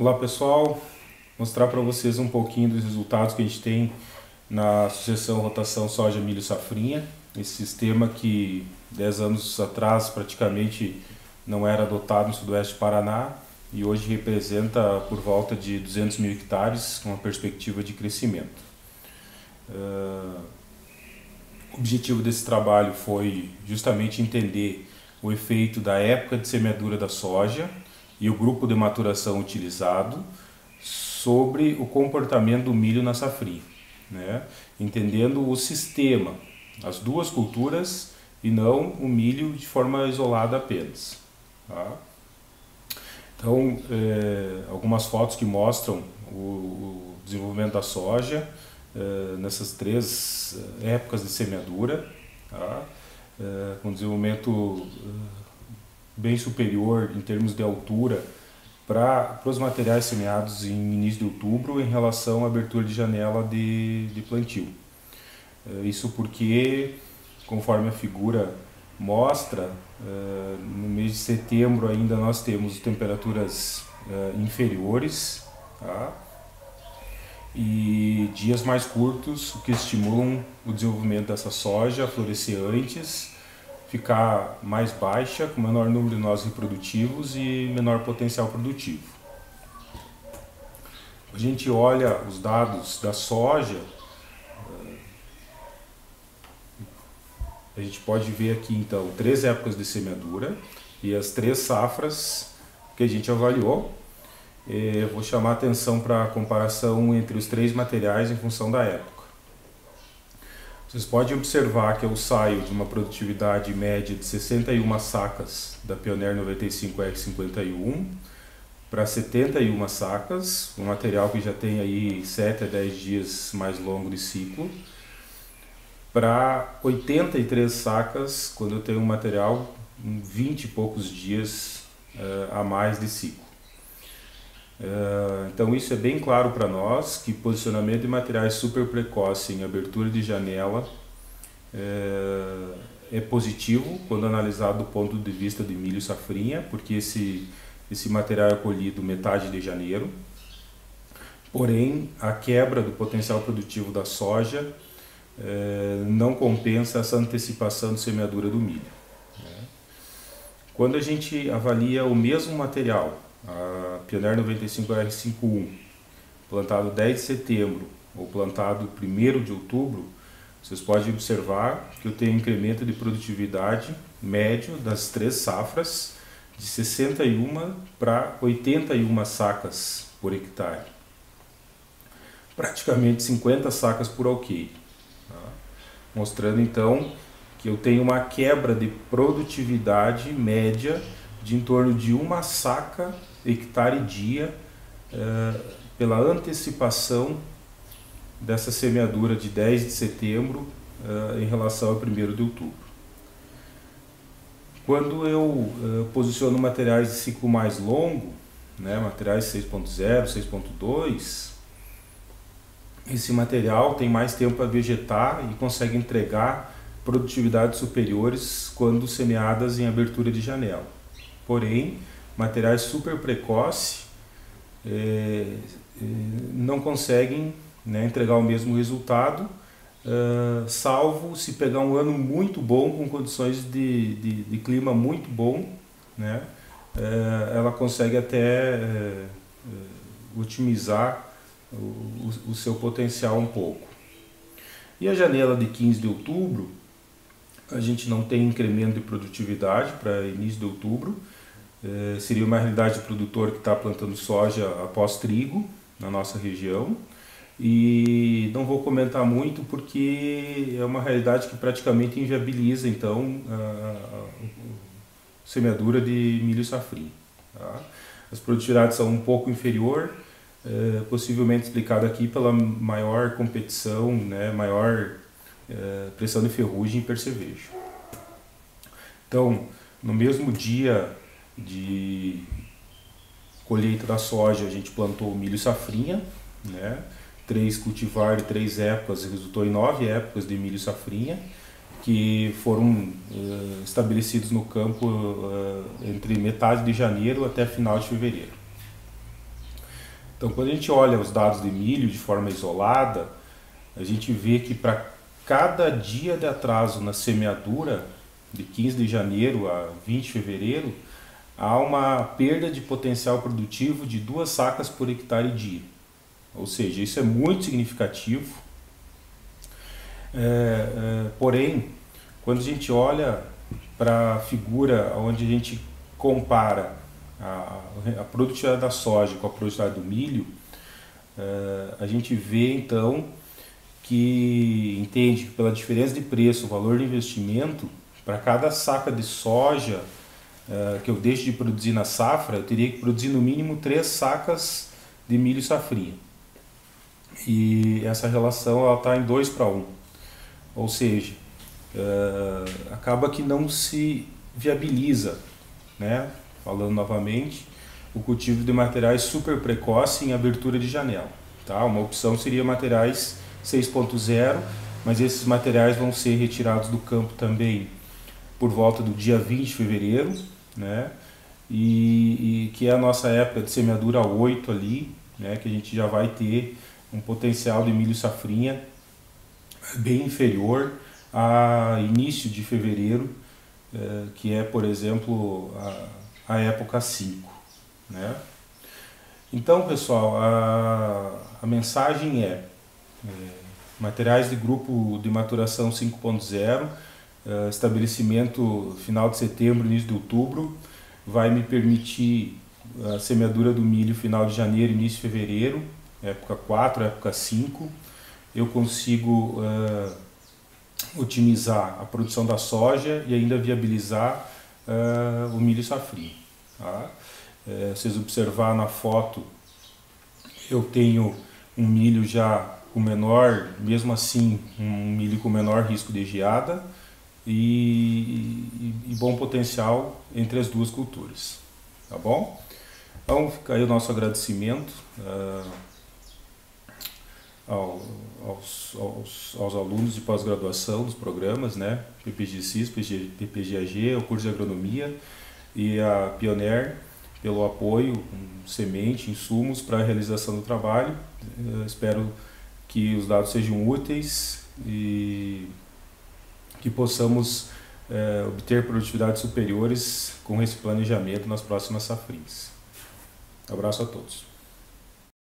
Olá pessoal, mostrar para vocês um pouquinho dos resultados que a gente tem na sucessão rotação soja milho safrinha, esse sistema que 10 anos atrás praticamente não era adotado no sudoeste do Paraná e hoje representa por volta de 200 mil hectares com uma perspectiva de crescimento. O objetivo desse trabalho foi justamente entender o efeito da época de semeadura da soja e o grupo de maturação utilizado sobre o comportamento do milho na safrinha, né? Entendendo o sistema, as duas culturas e não o milho de forma isolada apenas. Tá? Então, algumas fotos que mostram o desenvolvimento da soja nessas três épocas de semeadura, tá? Com desenvolvimento bem superior em termos de altura para os materiais semeados em início de outubro em relação à abertura de janela de plantio. Isso porque, conforme a figura mostra, no mês de setembro ainda nós temos temperaturas inferiores, tá? E dias mais curtos, o que estimulam o desenvolvimento dessa soja a florescer antes, ficar mais baixa, com menor número de nós reprodutivos e menor potencial produtivo. A gente olha os dados da soja, a gente pode ver aqui então 3 épocas de semeadura e as 3 safras que a gente avaliou. Eu vou chamar a atenção para a comparação entre os 3 materiais em função da época. Vocês podem observar que eu saio de uma produtividade média de 61 sacas da Pioneer 95R51 para 71 sacas, um material que já tem aí 7 a 10 dias mais longo de ciclo, para 83 sacas quando eu tenho um material com 20 e poucos dias a mais de ciclo. Então isso é bem claro para nós que posicionamento de materiais super precoce em abertura de janela é positivo quando analisado do ponto de vista de milho safrinha, porque esse material é colhido metade de janeiro. Porém, a quebra do potencial produtivo da soja não compensa essa antecipação de semeadura do milho. Quando a gente avalia o mesmo material, a Pioneer 95R51, plantado 10 de setembro ou plantado 1º de outubro, vocês podem observar que eu tenho um incremento de produtividade médio das 3 safras de 61 para 81 sacas por hectare. Praticamente 50 sacas por alqueire. Tá? Mostrando então que eu tenho uma quebra de produtividade média de em torno de 1 saca hectare dia pela antecipação dessa semeadura de 10 de setembro em relação a 1º de outubro. Quando eu posiciono materiais de ciclo mais longo, né, materiais 6.0, 6.2, esse material tem mais tempo para vegetar e consegue entregar produtividades superiores quando semeadas em abertura de janela. Porém, materiais super precoce não conseguem, né, entregar o mesmo resultado, salvo se pegar um ano muito bom, com condições de clima muito bom, né, ela consegue até otimizar o seu potencial um pouco. E a janela de 15 de outubro, a gente não tem incremento de produtividade para início de outubro. Seria uma realidade do produtor que está plantando soja após trigo na nossa região. E não vou comentar muito porque é uma realidade que praticamente inviabiliza então a semeadura de milho safrinha. Tá? As produtividades são um pouco inferior, possivelmente explicado aqui pela maior competição, né, maior pressão de ferrugem e percevejo. Então, no mesmo dia de colheita da soja, a gente plantou o milho safrinha, né? 3 cultivar de 3 épocas resultou em 9 épocas de milho safrinha, que foram estabelecidos no campo entre metade de janeiro até final de fevereiro. Então, quando a gente olha os dados de milho de forma isolada, a gente vê que para cada dia de atraso na semeadura, de 15 de janeiro a 20 de fevereiro, há uma perda de potencial produtivo de 2 sacas por hectare dia. Ou seja, isso é muito significativo. Porém, quando a gente olha para a figura onde a gente compara a produtividade da soja com a produtividade do milho, a gente vê então que entende que pela diferença de preço, o valor de investimento, para cada saca de soja que eu deixo de produzir na safra, eu teria que produzir no mínimo 3 sacas de milho safrinha. E essa relação está em 2 para 1. Ou seja, acaba que não se viabiliza, né? Falando novamente, o cultivo de materiais super precoce em abertura de janela. Tá? Uma opção seria materiais 6.0, mas esses materiais vão ser retirados do campo também por volta do dia 20 de fevereiro, né? E que é a nossa época de semeadura 8 ali, né? Que a gente já vai ter um potencial de milho safrinha bem inferior a início de fevereiro, que é, por exemplo, a época 5, né? Então, pessoal, a mensagem materiais de grupo de maturação 5.0, estabelecimento final de setembro, início de outubro, vai me permitir a semeadura do milho final de janeiro, início de fevereiro, época 4, época 5. Eu consigo otimizar a produção da soja e ainda viabilizar o milho safrinha. Tá? Vocês observar na foto, eu tenho um milho já com menor, mesmo assim, um milho com menor risco de geada e bom potencial entre as duas culturas. Tá bom? Então fica aí o nosso agradecimento aos alunos de pós-graduação dos programas, né? PPG-CIS, PPG-AG, o curso de agronomia e a Pioneer pelo apoio com semente, insumos para a realização do trabalho. Eu espero que os dados sejam úteis e que possamos obter produtividades superiores com esse planejamento nas próximas safrinhas. Abraço a todos.